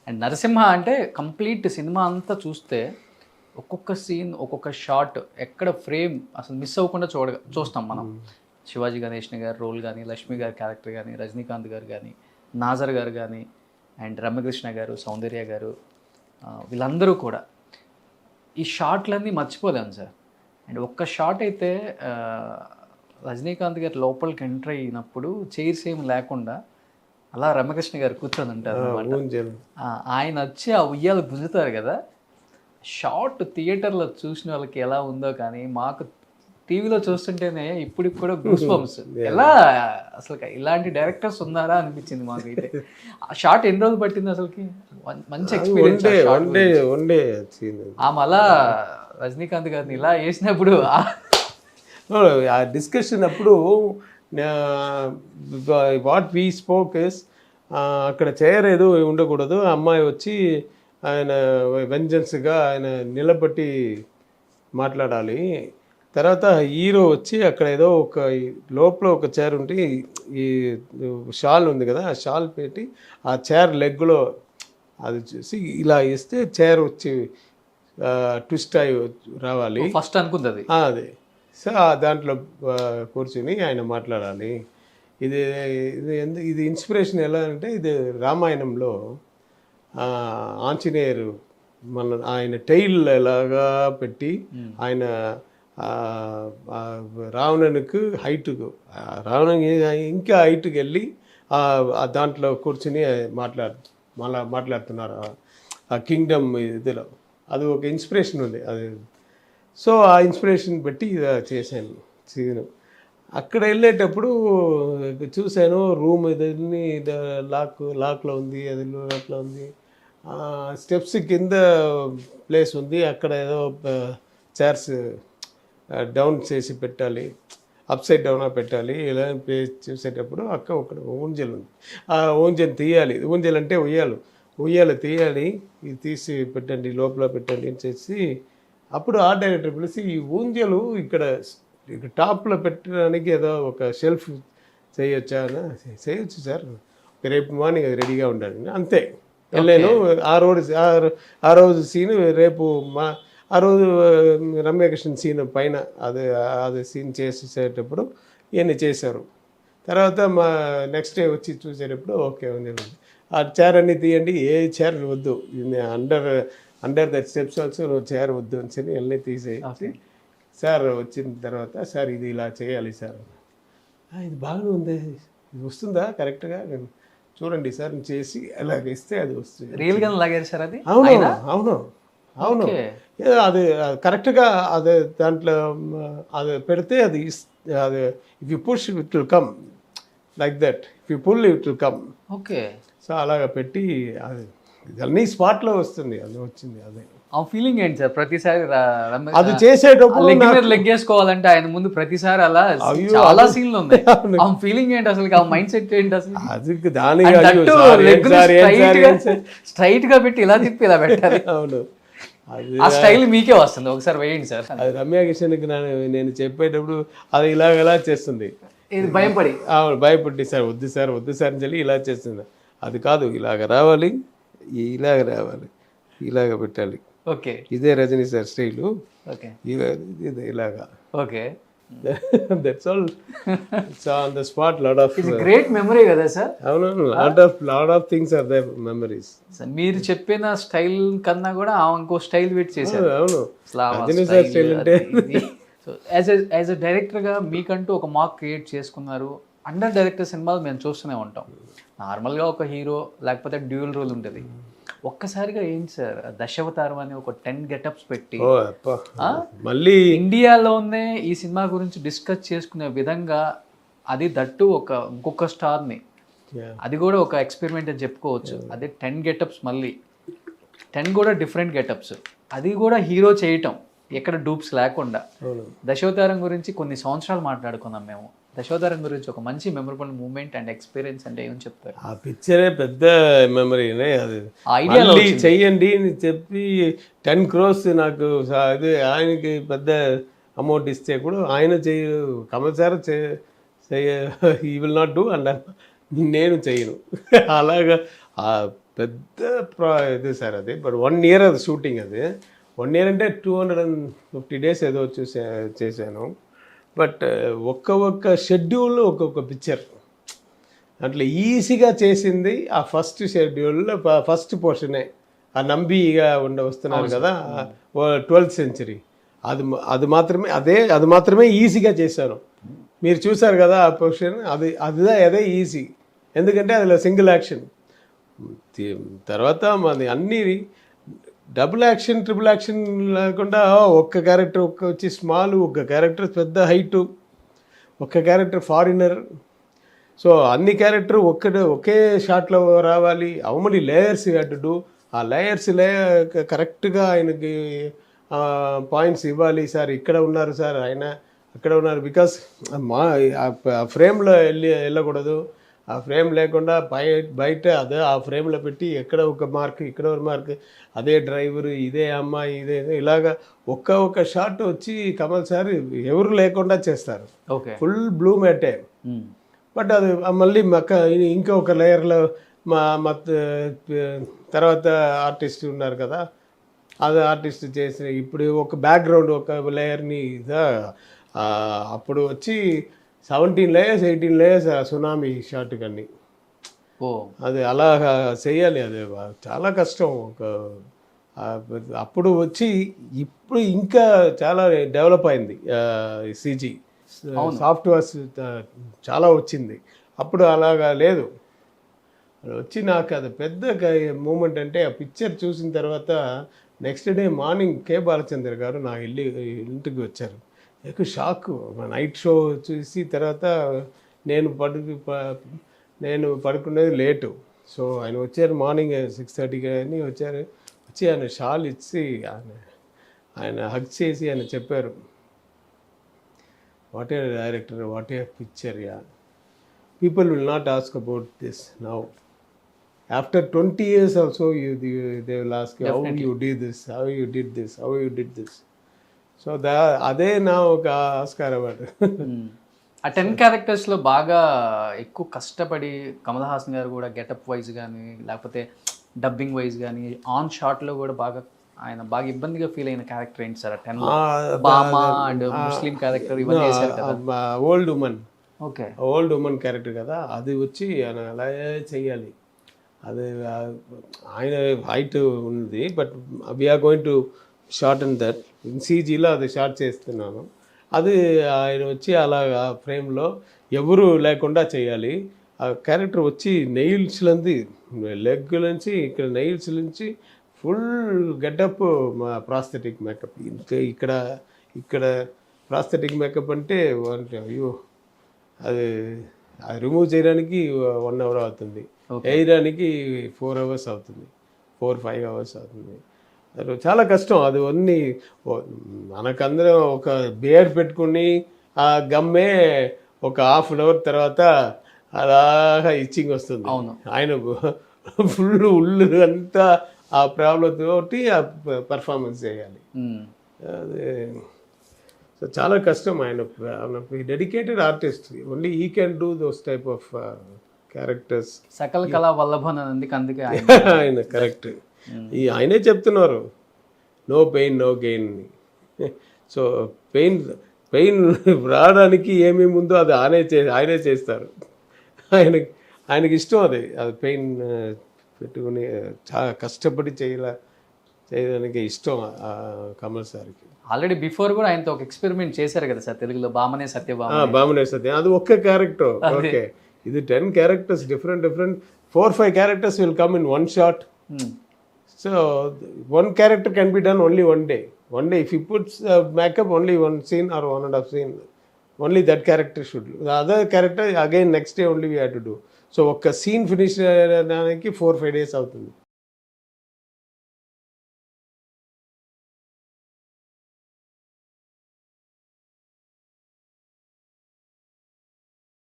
And Narasimha అంటే complete cinema అంతా చూస్తే ఒక్కొక్క సీన్ ఒక్కొక్క షాట్ ఎక్కడ ఫ్రేమ్ అసలు మిస్ అవ్వకుండా చూస్తాం మనం. శివాజీ గణేష్ని గారి రోల్ కానీ, లక్ష్మి గారి క్యారెక్టర్ కానీ, రజనీకాంత్ గారు కానీ, నాజర్ గారు కానీ, అండ్ రమ్యకృష్ణ గారు, సౌందర్య గారు, వీళ్ళందరూ కూడా ఈ షాట్లన్నీ మర్చిపోలేము సార్. అండ్ ఒక్క షాట్ అయితే రజనీకాంత్ గారు లోపలికి ఎంటర్ అయినప్పుడు చైర్స్ ఏం లేకుండా అలా రమ్యకృష్ణ గారు కూర్చొని ఉంటారు అన్నమాట. ఆయన వచ్చి ఆ ఉయ్యాలు గుంజుతారు కదా, షార్ట్ థియేటర్లో చూసిన వాళ్ళకి ఎలా ఉందో కానీ మాకు టీవీలో చూస్తుంటేనే ఇప్పటికి కూడా గూస్ బంప్స్. ఎలా అసలు ఇలాంటి డైరెక్టర్స్ ఉన్నారా అనిపించింది మాకు అయితే. ఆ షార్ట్ ఎన్ని రోజులు పట్టింది అసలుకి? మంచి ఎక్స్పీరియన్స్. ఆమె అలా రజనీకాంత్ గారిని ఇలా వేసినప్పుడు ఆ డిస్కషన్ అప్పుడు వాట్ వీ స్పోక్ ఇస్ అక్కడ చేయలేదు ఉండకూడదు, అమ్మాయి వచ్చి ఆయన వెంజన్స్గా ఆయన నిలబట్టి మాట్లాడాలి. తర్వాత హీరో వచ్చి అక్కడ ఏదో ఒక లోపల ఒక చైర్ ఉంటే ఈ షాల్ ఉంది కదా, ఆ షాల్ పెట్టి ఆ చైర్ లెగ్లో అది చూసి ఇలా ఇస్తే చైర్ వచ్చి ట్విస్ట్ అయి రావాలి ఫస్ట్ అనుకుంది అది. అదే సో దాంట్లో కూర్చుని ఆయన మాట్లాడాలి. ఇది ఇది ఇన్స్పిరేషన్ ఎలా అంటే ఇది రామాయణంలో ఆంజనేయురు ఆయన టైల్ ఎలాగా పెట్టి ఆయన రావణునికి హైట్కు రావణునికి ఇంకా హైట్కి వెళ్ళి దాంట్లో కూర్చుని మాట్లాడుతున్నారు ఆ కింగ్డమ్ ఇదిలో. అది ఒక ఇన్స్పిరేషన్ ఉంది అది. సో ఆ ఇన్స్పిరేషన్ బట్టి చేశాను సీను. అక్కడ వెళ్ళేటప్పుడు చూశాను రూమ్ ఇదని లాక్లో ఉంది, అది లాక్లో ఉంది, స్టెప్స్ కింద ప్లేస్ ఉంది, అక్కడ ఏదో చైర్స్ డౌన్ చేసి పెట్టాలి, అప్ సైడ్ డౌన్ పెట్టాలి. ఇలా చూసేటప్పుడు అక్క ఒక ఊంజల్ ఉంది, ఆ ఊంజల్ తీయాలి. ఊంజల్ అంటే ఉయ్యాలు తీయాలి, ఇది తీసి పెట్టండి లోపల పెట్టండి అని చేసి అప్పుడు ఆర్ట్ డైరెక్టర్ పిలిచి ఈ ఊంజలు ఇక్కడ టాప్లో పెట్టడానికి ఏదో ఒక షెల్ఫ్ చేయొచ్చా? చేయొచ్చు సార్, రేపు మార్నింగ్ అది రెడీగా ఉండాలి అంతే. వెళ్ళాను ఆ రోజు సీన్ రేపు ఆ రోజు రమ్యకృష్ణ సీన్ పైన అది సీన్ చేసేటప్పుడు ఇవన్నీ చేశారు. తర్వాత మా నెక్స్ట్ డే వచ్చి చూసేటప్పుడు ఓకే ఉంది, ఆ చైర్ అన్నీ తీయండి, ఏ చైర్ వద్దు, under that steps also chair వద్దు అని చెప్పి అన్నీ తీసేసి సార్ వచ్చిన తర్వాత సార్ ఇది ఇలా చేయాలి సార్, ఇది బాగానే ఉంది, ఇది వస్తుందా కరెక్ట్గా నేను చూడండి సార్ చేసి అలాగ ఇస్తే అది వస్తుంది. రియల్గా లాగారు సార్ అది? అవును అది కరెక్ట్గా అదే దాంట్లో అది పెడితే అది if you push it will come like that, if you pull it will come. Okay. So అలాగ పెట్టి అది అన్నీ స్పాట్లో వస్తుంది, అది వచ్చింది. అదే ఆ ఫీలింగ్ ఏంటి సార్? ప్రతిసారి అది చేసేటప్పుడు లెగ్ వేసుకోవాలంటే ఆయన ముందు ప్రతిసారి అలా చాలా సీన్లు ఉన్నాయి. ఆ ఫీలింగ్ ఏంటి అసలు? ఆ మైండ్ సెట్ ఏంటి అసలు? అది దాని స్ట్రైట్ గా పెట్టి ఇలా తిప్పి ఇలా పెట్టాలి. అవును, ఆ స్టైల్ మీకే వస్తుంది, ఒకసారి వేయండి సార్. అది రమ్య కిషన్కి నేను చెప్పేటప్పుడు అది ఇలా చేస్తుంది, భయపడి సార్ వద్దు సార్ అని చెప్పి ఇలా చేస్తుంది. అది కాదు, ఇలాగ రావాలి, ఇలాగ పెట్టాలి. ఓకే, ఇదే రజనీ సార్ స్టైలు. ఓకే, ఇదే ఇలాగా. Okay, that's all. It's on the spot. Lot of great memory కదా సార్? అవును, lot of things are there memories. మీరు చెప్పిన స్టైల్ కన్నా కూడా ఇంకో స్టైల్ పెట్టి చేశారు. అవును, రజనీ సార్ స్టైల్ అంటే. సో యాజ్ ఎ డైరెక్టర్గా మీకంటూ ఒక మార్క్ క్రియేట్ చేసుకున్నారు. అండర్ డైరెక్టర్ సినిమాలు మేము చూస్తూనే ఉంటాం. నార్మల్గా ఒక హీరో లేకపోతే డ్యూయల్ రోల్ ఉంటుంది. ఒక్కసారిగా ఏంటి సార్ దశావతారం అని ఒక 10 గెటప్స్ పెట్టి మళ్ళీ ఇండియాలోనే ఈ సినిమా గురించి డిస్కస్ చేసుకునే విధంగా, అది దట్టు ఇంకొక స్టార్ని, అది కూడా ఒక ఎక్స్పెరిమెంట్ అని చెప్పుకోవచ్చు. అదే 10 గెటప్స్, మళ్ళీ 10 కూడా డిఫరెంట్ గెటప్స్, అది కూడా హీరో చేయటం ఎక్కడ డూప్స్ లేకుండా. దశావతారం గురించి కొన్ని సంవత్సరాలు మాట్లాడుకున్నాం మేము. దశావతారం గురించి ఒక మంచి మెమరబుల్ మూమెంట్ అండ్ ఎక్స్పీరియన్స్ అంటే ఏమని చెప్తారు? ఆ పిక్చరే పెద్ద మెమరీనే. అది మళ్ళీ చెయ్యండి అని చెప్పి 10 crores నాకు అది ఆయనకి పెద్ద అమౌంట్ ఇస్తే కూడా ఆయన కంపల్సరీ ఈ విల్ నాట్ డూ అండ్ నేను చెయ్యను. అలాగా పెద్ద ఇది సార్ అది. బట్ 1 year అది షూటింగ్ అది. 1 year అంటే 250 days ఏదో చేశాను. బట్ ఒక్క షెడ్యూల్ ఒక్కొక్క పిక్చర్ అట్లా ఈజీగా చేసింది ఆ ఫస్ట్ షెడ్యూల్లో ఫస్ట్ పోర్షనే. ఆ నంబిగా వస్తున్నారు కదా 12th century. అది మాత్రమే ఈజీగా చేశాను. మీరు చూసారు కదా ఆ పొజిషన్, అదే ఈజీ. ఎందుకంటే అందులో సింగిల్ యాక్షన్. తర్వాత మాది అన్ని డబుల్ యాక్షన్, ట్రిపుల్ యాక్షన్ లేకుండా ఒక్క క్యారెక్టర్ వచ్చి స్మాల్, ఒక్క క్యారెక్టర్ పెద్ద హైటు, ఒక్క క్యారెక్టర్ ఫారినర్. సో అన్ని క్యారెక్టర్ ఒకే షాట్లో రావాలి. అవమని లేయర్స్ అడ్డు ఆ లేయర్స్ కరెక్ట్గా ఆయనకి పాయింట్స్ ఇవ్వాలి. సార్ ఇక్కడ ఉన్నారు, సార్ ఆయన అక్కడ ఉన్నారు. బికాస్ ఆ ఫ్రేమ్లో వెళ్ళకూడదు. ఆ ఫ్రేమ్ లేకుండా బయట అదే ఆ ఫ్రేమ్లో పెట్టి ఎక్కడ ఒక మార్క్, ఇక్కడ ఒక మార్క్, అదే డ్రైవరు, ఇదే అమ్మాయి, ఇదే ఇలాగా ఒక్క షాట్ వచ్చి కమల్ సార్ ఎవరు లేకుండా చేస్తారు. Full blue మ్యాటే. బట్ అది మళ్ళీ ఇంకొక లేయర్లో మా తర్వాత ఆర్టిస్ట్ ఉన్నారు కదా, అది ఆర్టిస్ట్ చేసి ఇప్పుడు ఒక బ్యాక్గ్రౌండ్ ఒక లేయర్ని అప్పుడు వచ్చి 17 layers 18 layers సునామీ షాట్ కానీ అది అలా చేయాలి. అది చాలా కష్టం. అప్పుడు వచ్చి ఇప్పుడు ఇంకా చాలా డెవలప్ అయింది సీజీ, సాఫ్ట్వేర్స్ చాలా వచ్చింది. అప్పుడు అలాగా లేదు. వచ్చి నాకు అది పెద్ద మూమెంట్ అంటే ఆ పిక్చర్ చూసిన తర్వాత నెక్స్ట్ డే మార్నింగ్ కే బాలచంద్ర గారు నా ఇంటికి వచ్చారు. ఎక్కువ షాక్. నైట్ షో చూసి తర్వాత నేను పడుకునేది లేటు. సో ఆయన వచ్చారు మార్నింగ్ 6:30కి అని వచ్చారు. వచ్చి ఆయన షాల్ ఇచ్చి ఆయన హగ్ చేసి ఆయన చెప్పారు, what a director, what a picture. People will not ask about this now. After 20 years also, they will ask you, how you did this, how you did this, how you did this. So అదే నా ఒక Oscar award. ఆ 10 క్యారెక్టర్స్లో బాగా ఎక్కువ కష్టపడి కమల్ హాసన్ గారు కూడా getup wise కానీ లేకపోతే డబ్బింగ్ వైజ్ కానీ ఆన్ షాట్లో కూడా ఆయన బాగా ఇబ్బందిగా ఫీల్ అయిన క్యారెక్టర్ ఏంటి సార్? 10 బామా అండ్ ముస్లిం క్యారెక్టర్ ఇవన్నీ చేశారు కదా. Old women. Okay, old women character కదా, అది వచ్చి ఆయన అలా చెయ్యాలి. అది ఆయన హైట్ ఉంది. But we are going to short and that in సీజీలో అది షార్ట్ చేస్తున్నాను. అది ఆయన వచ్చి అలాగా ఫ్రేమ్లో ఎవరు లేకుండా చేయాలి. ఆ క్యారెక్టర్ వచ్చి నెయిల్స్ నుంచి లెగ్ నుంచి ఇక్కడ నెయిల్స్ నుంచి ఫుల్ గెటప్ ప్రాస్థెటిక్ మేకప్. ఇంకా ఇక్కడ ప్రాస్థెటిక్ మేకప్ అంటే అయ్యో అది రిమూవ్ చేయడానికి 1 hour అవుతుంది, వేయడానికి 4 hours అవుతుంది, 4-5 hours అవుతుంది. అది చాలా కష్టం. అది అన్నీ మనకందరం ఒక బియర్ పెట్టుకుని ఆ గమ్మే ఒక 1/2 hour తర్వాత అలాగా ఇచ్చింగ్ వస్తుంది. ఆయన ఫుల్ ఉళ్ళు అంతా ఆ ప్రాబ్లం తోటి ఆ పర్ఫార్మెన్స్ చేయాలి. అది సో చాలా కష్టం. ఆయన dedicated artist. Only he can do those type of characters. సకల కళా వల్లభన్ అందుకే ఆయన కరెక్ట్. ఆయనే చెప్తున్నారు no pain no gain. So pain రావడానికి ఏమేమి ఉందో అది ఆయనే చేస్తారు. ఆయనకి ఇష్టం అది పెయిన్ పెట్టుకుని చాలా కష్టపడి చేయడానికి ఇష్టం కమల్ సార్కి. ఆల్రెడీ బిఫోర్ కూడా ఆయనతో ఒక ఎక్స్పెరిమెంట్ చేశారు కదా సార్ తెలుగులో, బామనే సత్యభామ. బామనే సత్యం అది ఒక్క క్యారెక్టర్. ఓకే, ఇది 10 characters different 4-5 characters will come in one shot. So one character can be done only one day. If he puts makeup only one scene or 1.5 scene, only that character should. The other character again next day only we have to do. So ఒక్క scene finish అవ్వడానికి 4-5 days అవుతుంది.